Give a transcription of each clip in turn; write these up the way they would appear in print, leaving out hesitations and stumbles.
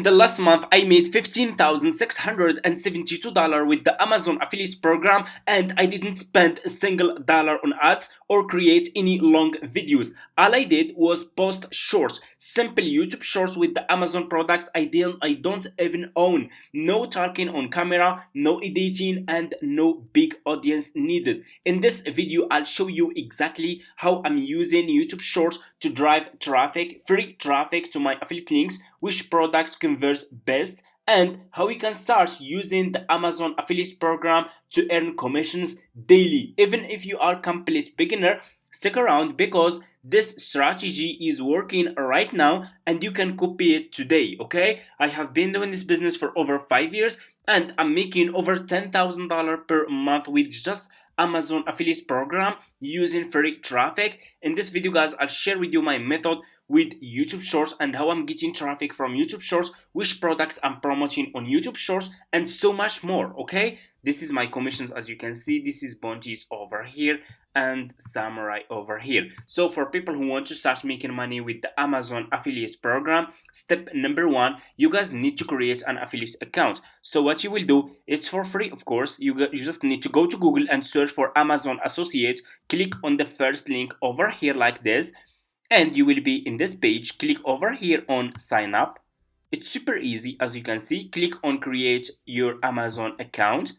The last month I made $15,672 with the Amazon affiliate program, and I didn't spend a single dollar on ads or create any long videos. All I did was post shorts, simple YouTube shorts with the Amazon products I don't even own. No talking on camera, no editing, and no big audience needed. In this video I'll show you exactly how I'm using YouTube shorts to drive traffic, free traffic to my affiliate links, which products converts best, and how we can start using the Amazon affiliate program to earn commissions daily. Even if you are complete beginner, stick around because this strategy is working right now and you can copy it today. Okay, I have been doing this business for over 5 years and I'm making over $10,000 per month with just Amazon affiliate program using free traffic. In this video guys, I'll share with you my method with YouTube shorts and how I'm getting traffic from YouTube shorts, which products I'm promoting on YouTube shorts, and so much more. Okay, this is my commissions. As you can see, this is Bounties over here and Samurai over here. So for people who want to start making money with the Amazon affiliate program, step number one, you guys need to create an affiliate account. So what you will do, it's for free, of course. You just need to go to Google and search for Amazon Associates. Click on the first link over here like this, and you will be in this page. Click over here on sign up. It's super easy. As you can see, click on create your Amazon account,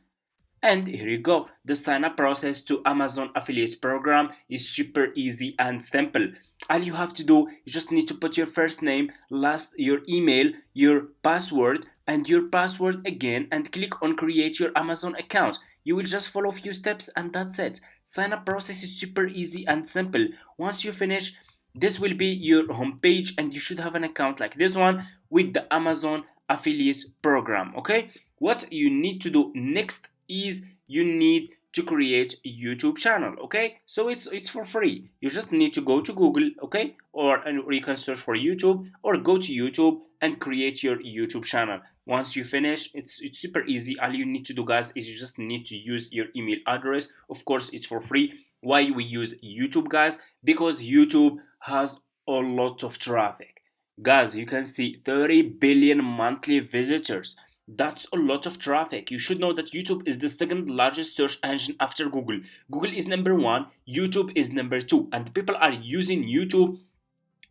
and here you go. The sign up process to Amazon affiliate program is super easy and simple. All you have to do, you just need to put your first name, your email, your password, and your password again, and click on create your Amazon account. You will just follow a few steps and that's it. Sign up process is super easy and simple. Once you finish, this will be your home page and you should have an account like this one with the Amazon affiliate program. Okay, what you need to do next is you need to create a YouTube channel. Okay, so it's for free. You just need to go to Google, okay, or you can search for YouTube or go to YouTube and create your YouTube channel. Once you finish, it's super easy. All you need to do guys is you just need to use your email address. Of course it's for free. Why we use YouTube guys? Because YouTube has a lot of traffic. Guys, you can see 30 billion monthly visitors. That's a lot of traffic. You should know that YouTube is the second largest search engine after Google. Google is number one, YouTube is number two, and people are using YouTube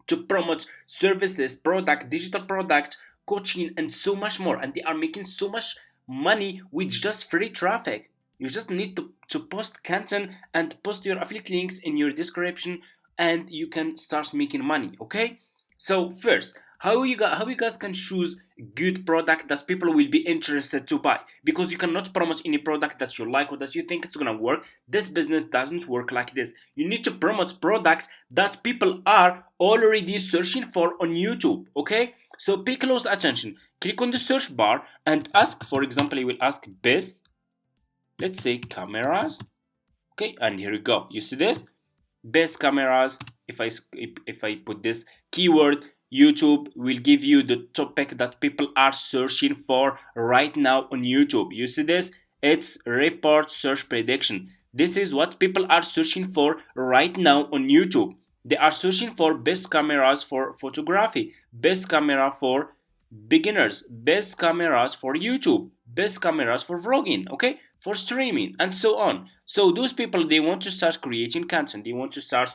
to promote services, product, digital products, coaching, and so much more. And they are making so much money with just free traffic. You just need to post content and post your affiliate links in your description, and you can start making money. Okay, so first, how you guys can choose good product that people will be interested to buy, because you cannot promote any product that you like or that you think it's gonna work. This business doesn't work like this. You need to promote products that people are already searching for on YouTube. Okay, so pay close attention. Click on the search bar and ask, for example, you will ask best, let's say cameras. Okay, and here you go. You see this best cameras. If I put this keyword, YouTube will give you the topic that people are searching for right now on YouTube. You see this? It's report search prediction. This is what people are searching for right now on YouTube. They are searching for best cameras for photography, best camera for beginners, best cameras for YouTube, best cameras for vlogging, okay, for streaming, and so on. So those people, they want to start creating content, they want to start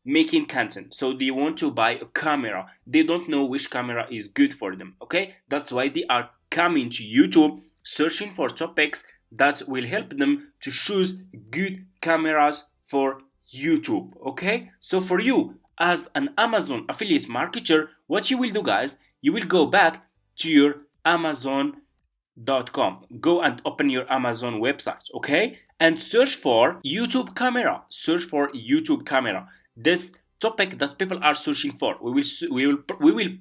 making content, so they want to buy a camera. They don't know which camera is good for them. Okay, that's why they are coming to YouTube searching for topics that will help them to choose good cameras for YouTube. Okay, so for you as an Amazon affiliate marketer, what you will do guys, you will go back to your Amazon.com, go and open your Amazon website, okay, and search for YouTube camera. Search for YouTube camera, this topic that people are searching for. We will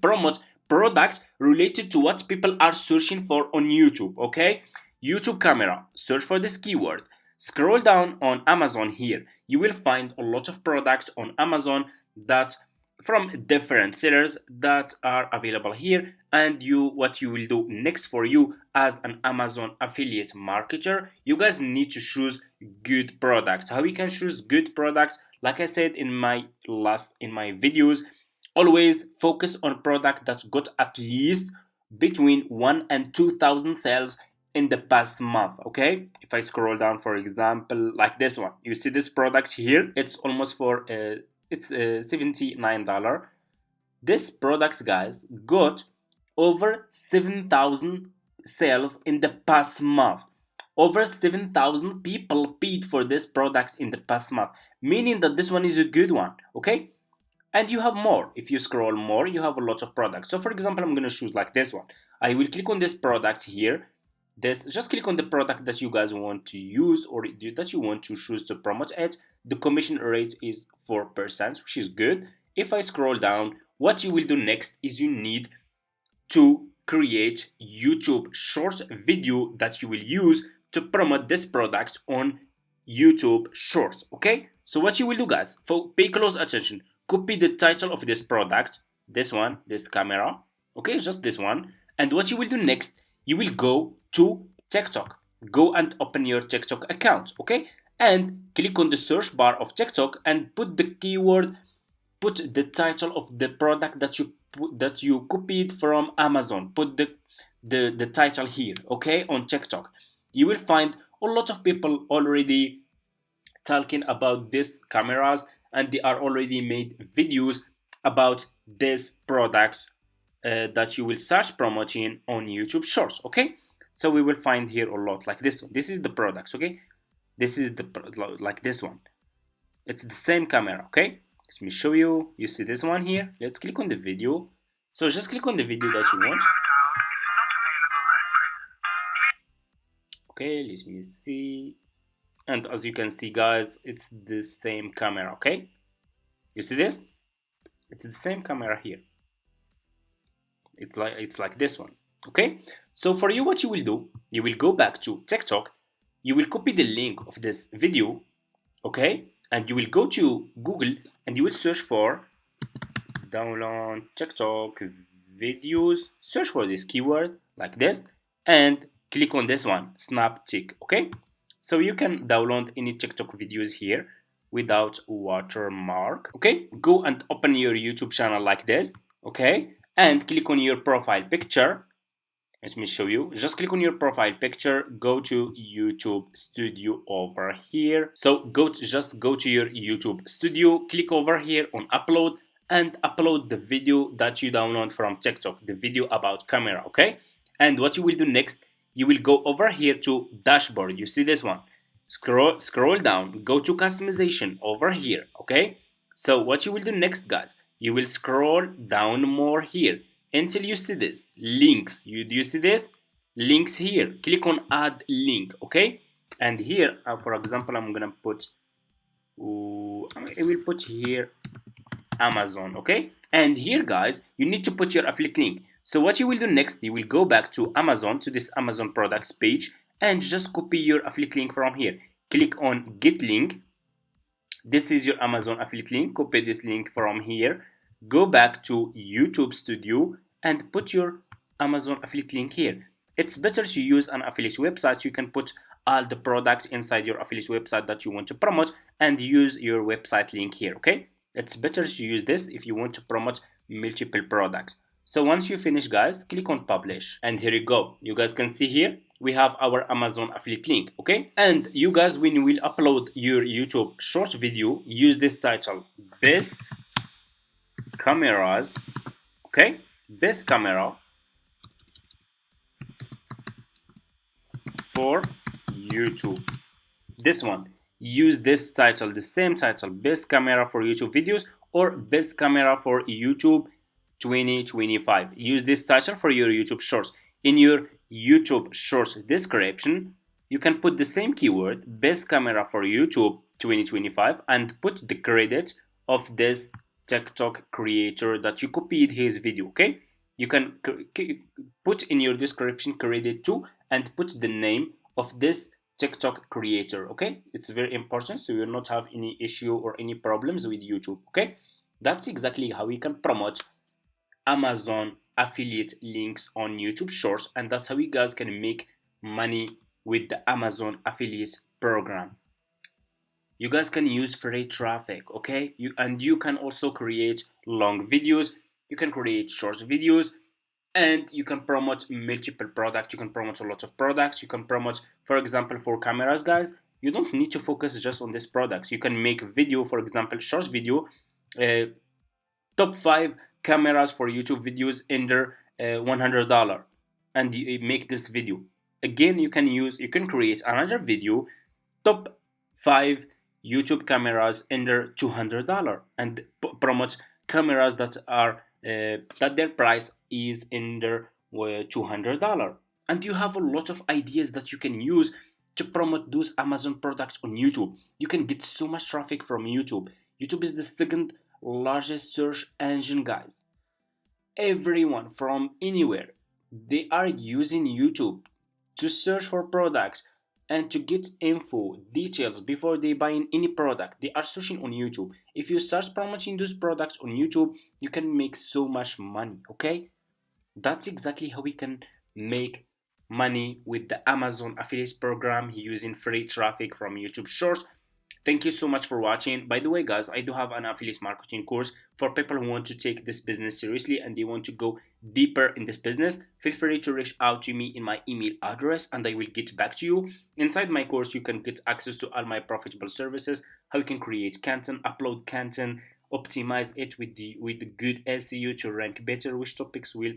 promote products related to what people are searching for on YouTube. Okay, YouTube camera, search for this keyword, scroll down on Amazon. Here you will find a lot of products on Amazon that from different sellers that are available here. And what you will do next, for you as an Amazon affiliate marketer, you guys need to choose good products. How we can choose good products? Like I said in my videos, always focus on product that got at least between 1 and 2,000 sales in the past month. Okay, if I scroll down, for example, like this one, you see this product here, it's almost for it's $79. This product, guys, got over 7,000 sales in the past month. Over 7,000 people paid for this product in the past month, meaning that this one is a good one. Okay, and you have more. If you scroll more, you have a lot of products. So for example, I'm going to choose like this one. I will click on this product here. This, just click on the product that you guys want to use or that you want to choose to promote it. The commission rate is 4%, which is good. If I scroll down, what you will do next is you need to create YouTube Shorts video that you will use to promote this product on YouTube Shorts. Okay, so what you will do, guys, pay close attention. Copy the title of this product, this one, this camera, okay, just this one. And what you will do next, you will go to TikTok. Go and open your TikTok account, okay, and click on the search bar of TikTok and put the keyword, put the title of the product that you copied from Amazon. Put the title here, okay, on TikTok. You will find a lot of people already talking about these cameras, and they are already made videos about this product that you will search promoting on YouTube Shorts. Okay, so we will find here a lot like this one. This is the products. Okay, this is the like this one. It's the same camera. Okay, let me show you. You see this one here. Let's click on the video. So just click on the video that you want. Okay, let me see. And as you can see, guys, it's the same camera. Okay, you see this? It's the same camera here. It's like this one. Okay, so for you, what you will do, you will go back to TikTok, you will copy the link of this video, okay, and you will go to Google and you will search for download TikTok videos, search for this keyword like this, and click on this one, snap tick. Okay, so you can download any TikTok videos here without watermark. Okay, go and open your YouTube channel like this. Okay, and click on your profile picture. Let me show you. Just click on your profile picture, go to YouTube Studio over here. So just go to your YouTube Studio, click over here on upload, and upload the video that you download from TikTok, the video about camera. Okay, and what you will do next, you will go over here to dashboard. You see this one, scroll down, go to customization over here. Okay, so what you will do next, guys, you will scroll down more here until you see this links. Do you see this links here? Click on add link. Okay, and here for example, I'm gonna put I will put here Amazon. Okay, and here, guys, you need to put your affiliate link. So what you will do next, you will go back to Amazon, to this Amazon products page, and just copy your affiliate link from here. Click on get link. This is your Amazon affiliate link. Copy this link from here, go back to YouTube Studio and put your Amazon affiliate link here. It's better to use an affiliate website. You can put all the products inside your affiliate website that you want to promote and use your website link here. Okay, it's better to use this if you want to promote multiple products. So once you finish, guys, click on publish, and here you go. You guys can see here we have our Amazon affiliate link. Okay, and you guys, when you will upload your YouTube short video, use this title, best cameras. Okay, best camera for YouTube. This one, use this title, the same title, best camera for YouTube videos or best camera for YouTube 2025. Use this title for your YouTube shorts. In your YouTube shorts description, you can put the same keyword, best camera for YouTube 2025, and put the credit of this TikTok creator that you copied his video. Okay, you can put in your description credit to, and put the name of this TikTok creator. Okay, it's very important, so you will not have any issue or any problems with YouTube. Okay, that's exactly how we can promote Amazon affiliate links on YouTube Shorts, and that's how you guys can make money with the Amazon affiliate program. You guys can use free traffic. Okay, you can also create long videos. You can create short videos. and you can promote multiple products. You can promote a lot of products. You can promote, for example, for cameras, guys, you don't need to focus just on these products. You can make a video, for example, short video, uh, top 5 cameras for YouTube videos under $100, and you make this video. Again, you can create another video, top 5 YouTube cameras under $200, and promote cameras that are that their price is under $200. And you have a lot of ideas that you can use to promote those Amazon products on YouTube. You can get so much traffic from YouTube. YouTube is the second largest search engine, guys. Everyone from anywhere, they are using YouTube to search for products and to get info details before they buy in any product. They are searching on YouTube. If you start promoting those products on YouTube, you can make so much money. Okay, that's exactly how we can make money with the Amazon affiliate program using free traffic from YouTube Shorts. Thank you so much for watching. By the way, guys, I do have an affiliate marketing course for people who want to take this business seriously and they want to go deeper in this business. Feel free to reach out to me in my email address and I will get back to you. Inside my course, you can get access to all my profitable services, how you can create content, upload content, optimize it with the good SEO to rank better, which topics will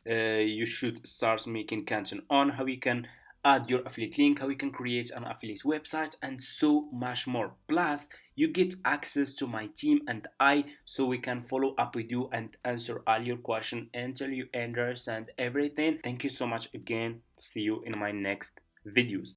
you should start making content on, how you can add your affiliate link, how you can create an affiliate website, and so much more. Plus, you get access to my team and I, so we can follow up with you and answer all your questions until you understand everything. Thank you so much again. See you in my next videos.